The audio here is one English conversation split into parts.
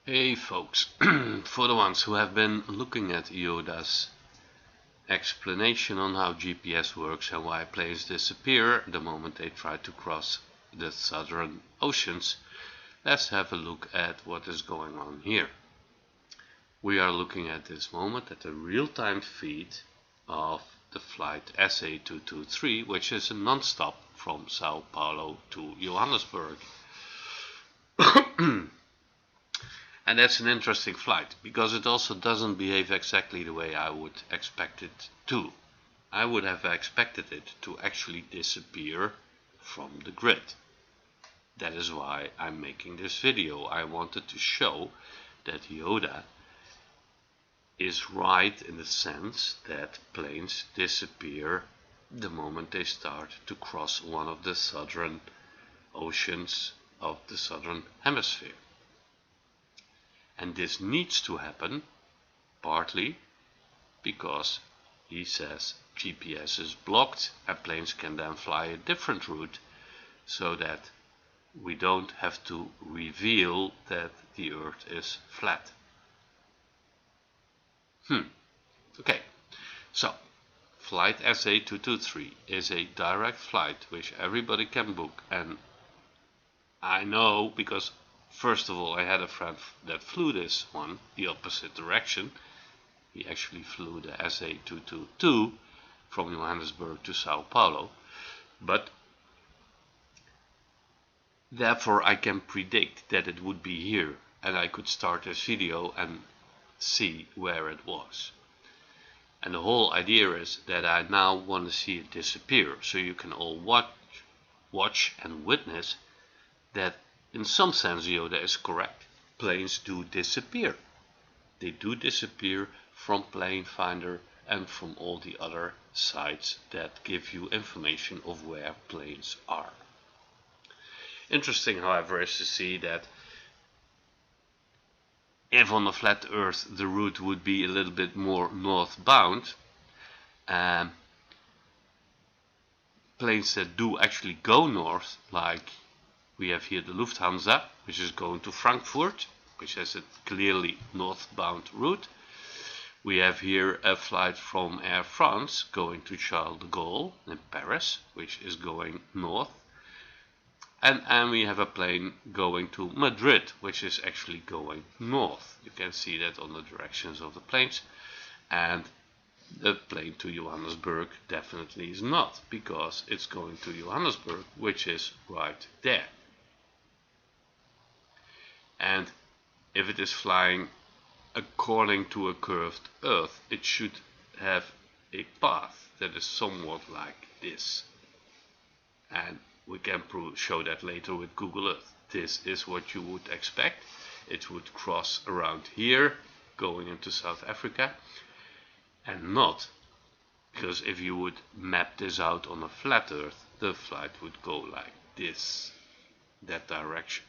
Hey folks, for the ones who have been looking at Yoda's explanation on how GPS works and why planes disappear the moment they try to cross the southern oceans, let's have a look at what is going on here. We are looking at this moment at a real-time feed of the flight SA223, which is a non-stop from Sao Paulo to Johannesburg. And that's an interesting flight, because it also doesn't behave exactly the way I would expect it to. I would have expected it to actually disappear from the grid. That is why I'm making this video. I wanted to show that Yoda is right in the sense that planes disappear the moment they start to cross one of the southern oceans of the southern hemisphere. And this needs to happen partly because he says GPS is blocked and planes can then fly a different route so that we don't have to reveal that the Earth is flat. Okay, so flight SA223 is a direct flight which everybody can book, and I know because first of all, I had a friend that flew this one the opposite direction. He actually flew the SA222 from Johannesburg to Sao Paulo. But therefore I can predict that it would be here, and I could start this video and see where it was. And the whole idea is that I now want to see it disappear, so you can all watch and witness that in some sense Yoda is correct. Planes do disappear. They do disappear from Plane Finder and from all the other sites that give you information of where planes are. Interesting, however, is to see that if on a flat Earth the route would be a little bit more northbound, planes that do actually go north, like we have here the Lufthansa, which is going to Frankfurt, which has a clearly northbound route. We have here a flight from Air France going to Charles de Gaulle in Paris, which is going north. And we have a plane going to Madrid, which is actually going north. You can see that on the directions of the planes. And the plane to Johannesburg definitely is not, because it's going to Johannesburg, which is right there. And if it is flying according to a curved Earth, it should have a path that is somewhat like this. And we can show that later with Google Earth. This is what you would expect. It would cross around here, going into South Africa, and not, because if you would map this out on a flat Earth, the flight would go like this, that direction.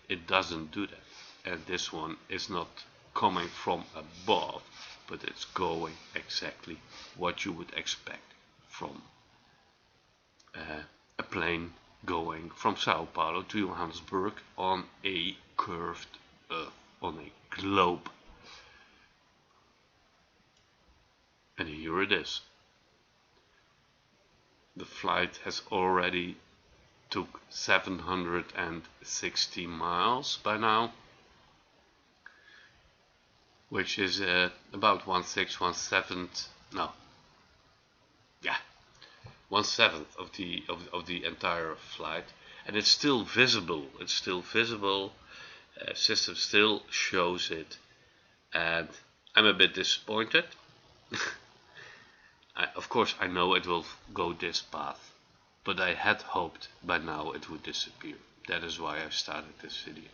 It doesn't do that, and this one is not coming from above, but it's going exactly what you would expect from a plane going from Sao Paulo to Johannesburg on a curved Earth, on a globe. And here it is. The flight has already took 760 miles by now, which is about 1/7 of the entire flight, and it's still visible. System still shows it, and I'm a bit disappointed. Of course, I know it will go this path, but I had hoped by now it would disappear. That is why I started this video,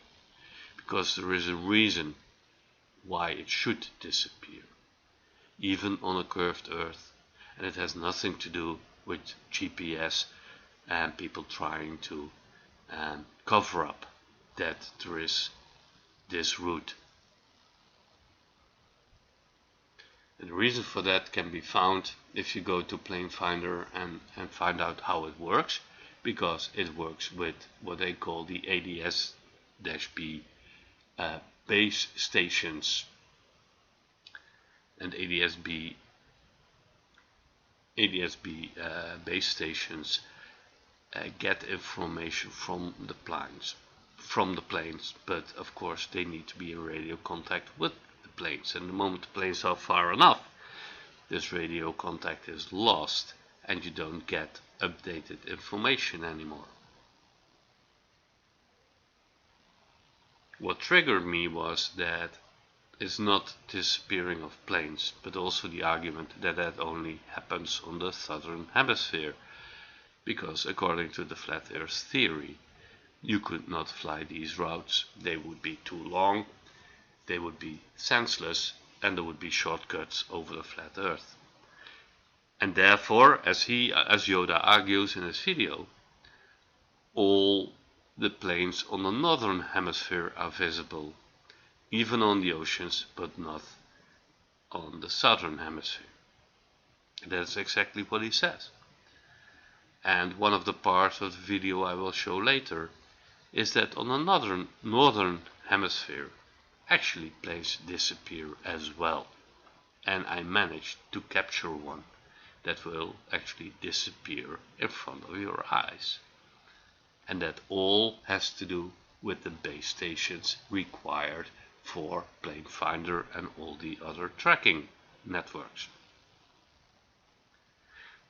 because there is a reason why it should disappear, even on a curved Earth, and it has nothing to do with GPS and people trying to cover up that there is this route. And the reason for that can be found if you go to Plane Finder and find out how it works, because it works with what they call the ADS-B base stations and ADS-B base stations get information from the planes, but of course they need to be in radio contact with the planes, and the moment the planes are far enough, this radio contact is lost and you don't get updated information anymore. What triggered me was that it's not disappearing of planes, but also the argument that that only happens on the southern hemisphere, because according to the flat earth theory, you could not fly these routes. They would be too long, they would be senseless, and there would be shortcuts over the flat earth. And therefore, as Yoda argues in his video, all the planes on the northern hemisphere are visible, even on the oceans, but not on the southern hemisphere. That's exactly what he says. And one of the parts of the video I will show later is that on the northern hemisphere actually planes disappear as well. And I managed to capture one that will actually disappear in front of your eyes. And that all has to do with the base stations required for Plane Finder and all the other tracking networks.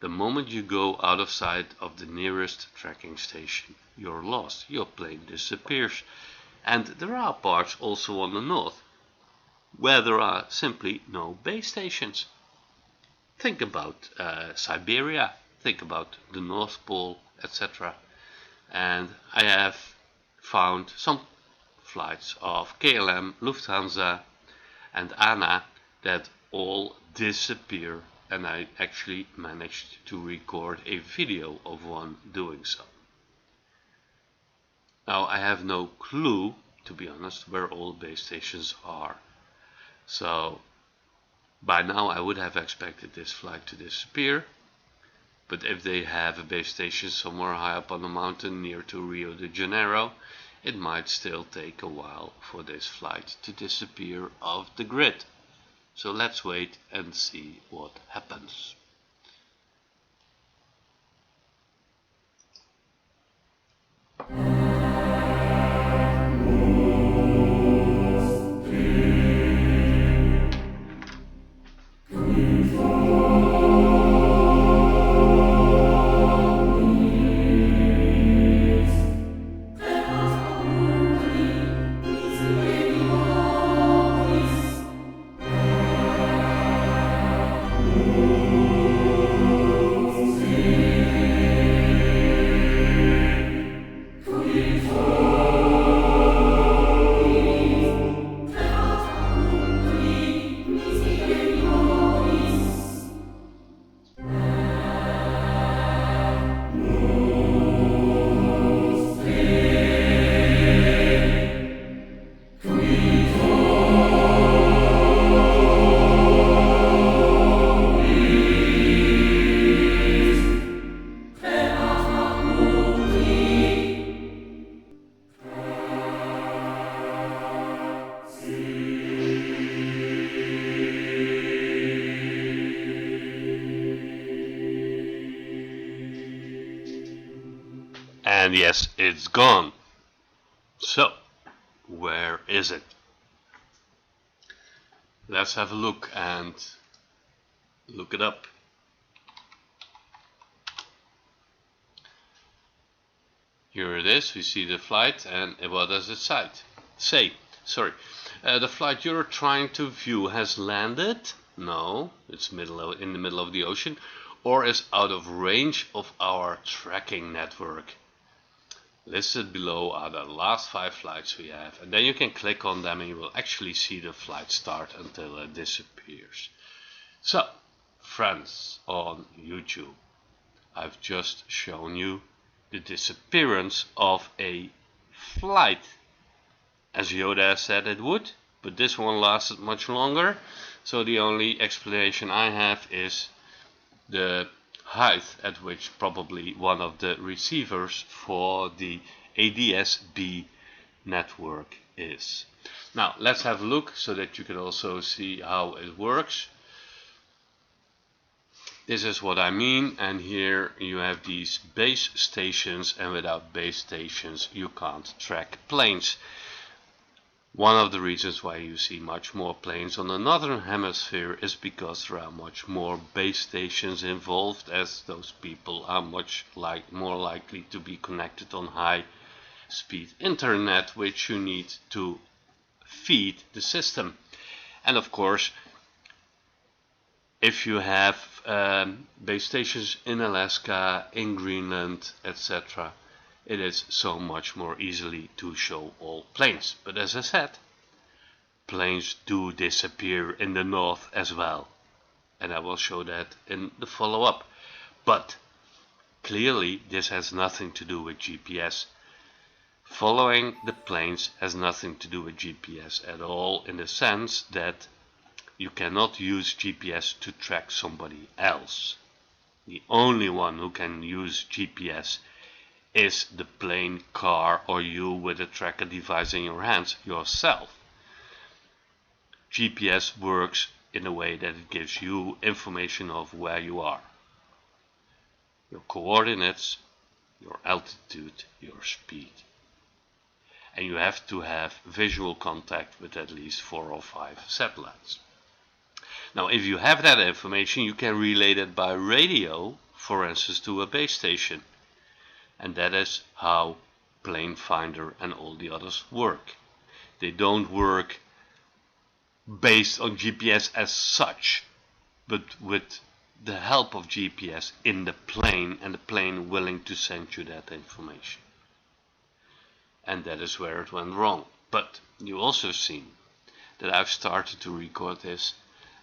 The moment you go out of sight of the nearest tracking station, you're lost, your plane disappears. And there are parts also on the north where there are simply no base stations. Think about Siberia, think about the North Pole, etc. And I have found some flights of KLM, Lufthansa and ANA that all disappear, and I actually managed to record a video of one doing so. Now I have no clue, to be honest, where all the base stations are. So by now I would have expected this flight to disappear, but if they have a base station somewhere high up on the mountain near to Rio de Janeiro, it might still take a while for this flight to disappear off the grid. So let's wait and see what happens. And yes, it's gone. So, where is it? Let's have a look and look it up. Here it is. We see the flight, and what does it say? The flight you're trying to view has landed. No, it's in the middle of the ocean, or is out of range of our tracking network. Listed below are the last 5 flights we have, and then you can click on them and you will actually see the flight start until it disappears. So, friends on YouTube, I've just shown you the disappearance of a flight, as Yoda said it would, but this one lasted much longer. So the only explanation I have is the height at which probably one of the receivers for the ADS-B network is. Now let's have a look so that you can also see how it works. This is what I mean, and here you have these base stations, and without base stations you can't track planes. One of the reasons why you see much more planes on the northern hemisphere is because there are much more base stations involved, as those people are much more likely to be connected on high speed internet, which you need to feed the system. And of course, if you have base stations in Alaska, in Greenland, etc., it is so much more easily to show all planes. But as I said, planes do disappear in the north as well, and I will show that in the follow-up. But clearly this has nothing to do with GPS. Following the planes has nothing to do with GPS at all, in the sense that you cannot use GPS to track somebody else. The only one who can use GPS is the plane, car, or you with a tracker device in your hands yourself. GPS works in a way that it gives you information of where you are, your coordinates, your altitude, your speed. And you have to have visual contact with at least 4 or 5 satellites. Now, if you have that information, you can relay it by radio, for instance, to a base station. And that is how Plane Finder and all the others work. They don't work based on GPS as such, but with the help of GPS in the plane, and the plane willing to send you that information. And that is where it went wrong. But you also seen that I've started to record this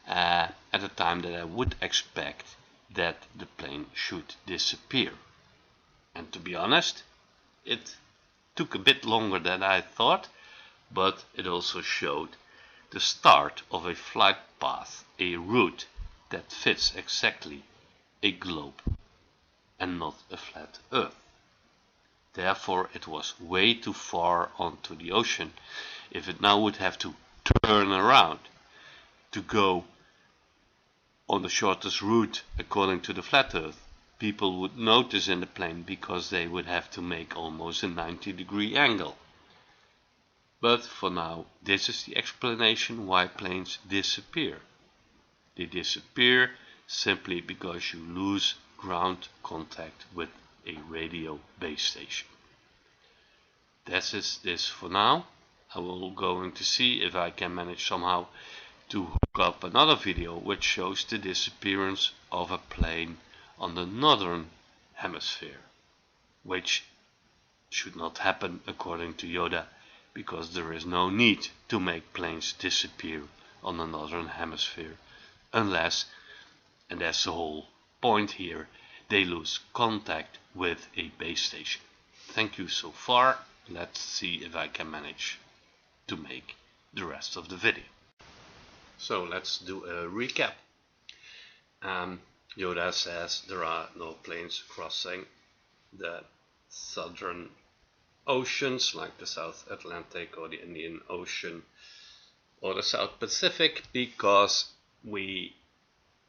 at a time that I would expect that the plane should disappear. And to be honest, it took a bit longer than I thought, but it also showed the start of a flight path, a route that fits exactly a globe and not a flat Earth. Therefore it was way too far onto the ocean. If it now would have to turn around to go on the shortest route according to the flat Earth, people would notice in the plane, because they would have to make almost a 90-degree angle. But for now, this is the explanation why planes disappear. They disappear simply because you lose ground contact with a radio base station. That is this for now. I will going to see if I can manage somehow to hook up another video which shows the disappearance of a plane on the northern hemisphere, which should not happen according to Yoda, because there is no need to make planes disappear on the northern hemisphere unless, and that's the whole point here, they lose contact with a base station. Thank you so far. Let's see if I can manage to make the rest of the video. So let's do a recap. Yoda says there are no planes crossing the southern oceans like the South Atlantic or the Indian Ocean or the South Pacific, because we,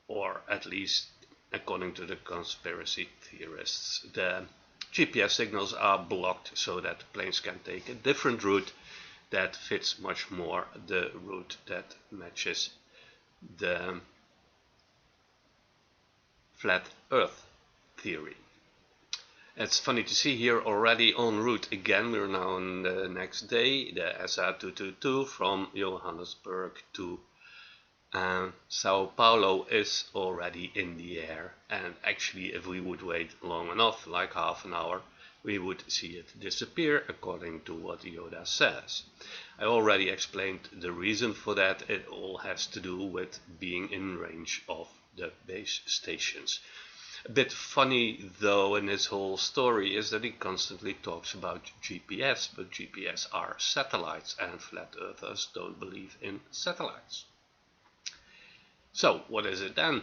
or at least according to the conspiracy theorists, the GPS signals are blocked so that planes can take a different route that fits much more the route that matches the flat Earth theory. It's funny to see here already en route again. We're now on the next day, the SA222 from Johannesburg to Sao Paulo is already in the air, and actually if we would wait long enough, like half an hour, we would see it disappear according to what Yoda says. I already explained the reason for that. It all has to do with being in range of the base stations. A bit funny though in his whole story is that he constantly talks about GPS, but GPS are satellites and flat earthers don't believe in satellites. So what is it then?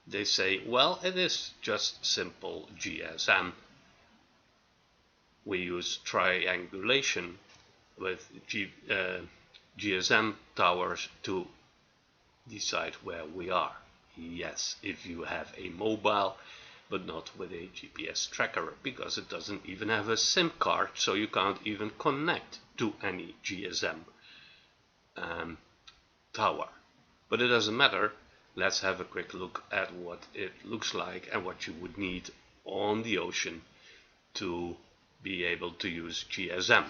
They say, well, it is just simple GSM. We use triangulation with GSM towers to decide where we are. Yes, if you have a mobile, but not with a GPS tracker, because it doesn't even have a SIM card, so you can't even connect to any GSM tower. But it doesn't matter. Let's have a quick look at what it looks like and what you would need on the ocean to be able to use GSM.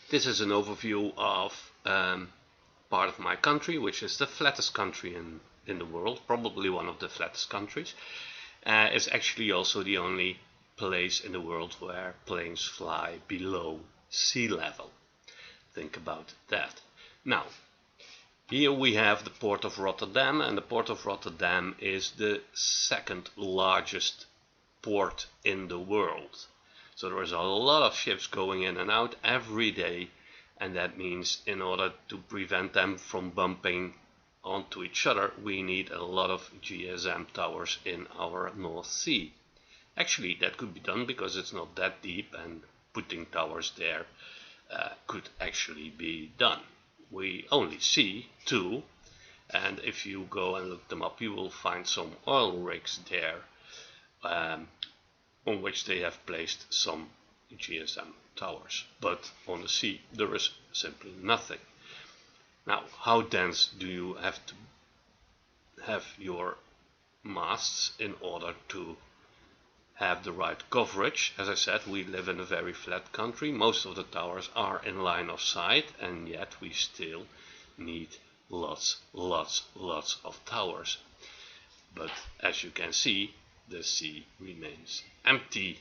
This is an overview of part of my country, which is the flattest country in the world, probably one of the flattest countries. It's actually also the only place in the world where planes fly below sea level. Think about that. Now, here we have the port of Rotterdam, and the port of Rotterdam is the second largest port in the world. So there is a lot of ships going in and out every day, and that means in order to prevent them from bumping onto each other, we need a lot of GSM towers in our North Sea. Actually, that could be done because it's not that deep, and putting towers there could actually be done. We only see two, and if you go and look them up, you will find some oil rigs there on which they have placed some GSM towers. But on the sea there is simply nothing. Now, how dense do you have to have your masts in order to have the right coverage? As I said, we live in a very flat country. Most of the towers are in line of sight, and yet we still need lots of towers. But as you can see, the sea remains empty,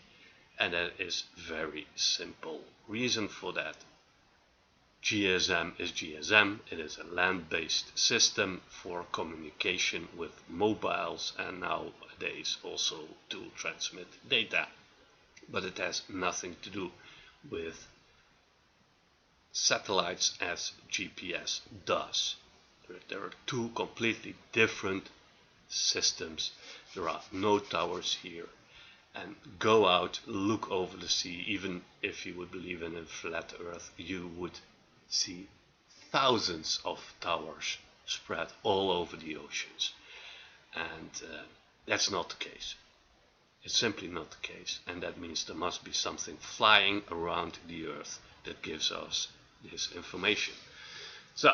and that is very simple reason for that. GSM is GSM. It is a land-based system for communication with mobiles, and nowadays also to transmit data. But it has nothing to do with satellites as GPS does. There are two completely different systems. There are no towers here. And go out, look over the sea. Even if you would believe in a flat earth, you would see thousands of towers spread all over the oceans. And that's not the case. It's simply not the case. And that means there must be something flying around the earth that gives us this information. So,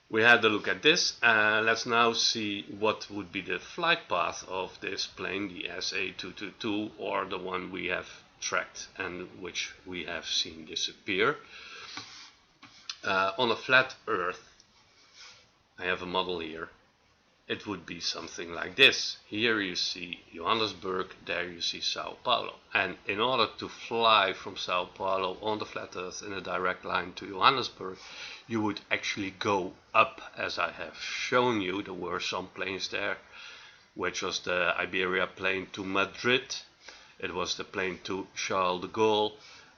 we had a look at this. Let's now see what would be the flight path of this plane, the SA-222, or the one we have tracked and which we have seen disappear. On a flat Earth, I have a model here. It would be something like this. Here you see Johannesburg, there you see Sao Paulo. And in order to fly from Sao Paulo on the flat Earth in a direct line to Johannesburg, you would actually go up, as I have shown you. There were some planes there, which was the Iberia plane to Madrid. It was the plane to Charles de Gaulle.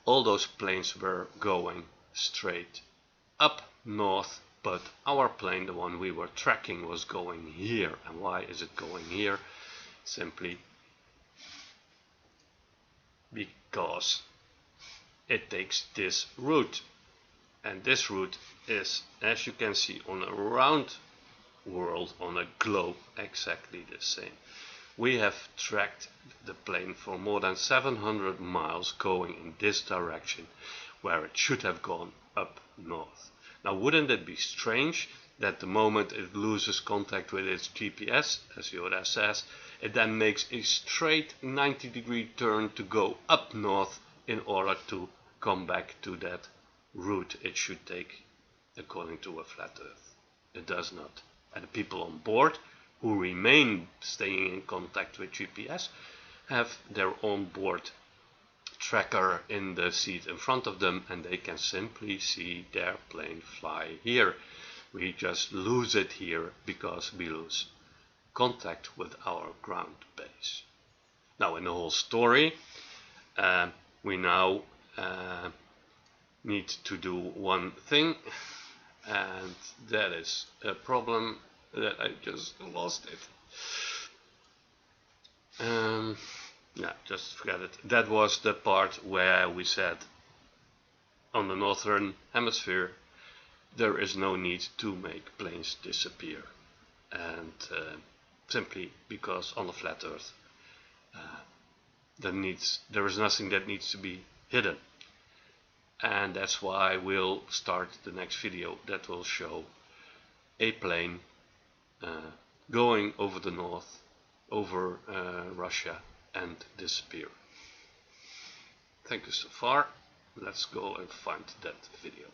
All those planes were going straight up north, but our plane, the one we were tracking, was going here. And why is it going here? Simply because it takes this route. And this route is, as you can see, on a round world, on a globe, exactly the same. We have tracked the plane for more than 700 miles going in this direction, where it should have gone up north. Now, wouldn't it be strange that the moment it loses contact with its GPS, as Yoda says, it then makes a straight 90-degree turn to go up north in order to come back to that route it should take according to a flat Earth? It does not. And the people on board who remain staying in contact with GPS have their on-board tracker in the seat in front of them, and they can simply see their plane fly here. We just lose it here because we lose contact with our ground base. Now, in the whole story, we now need to do one thing, and that is a problem that I just lost it. Yeah, just forget it. That was the part where we said on the northern hemisphere, there is no need to make planes disappear, and simply because on the flat Earth there is nothing that needs to be hidden. And that's why we'll start the next video that will show a plane going over the north, over Russia, and disappear. Thank you so far. Let's go and find that video.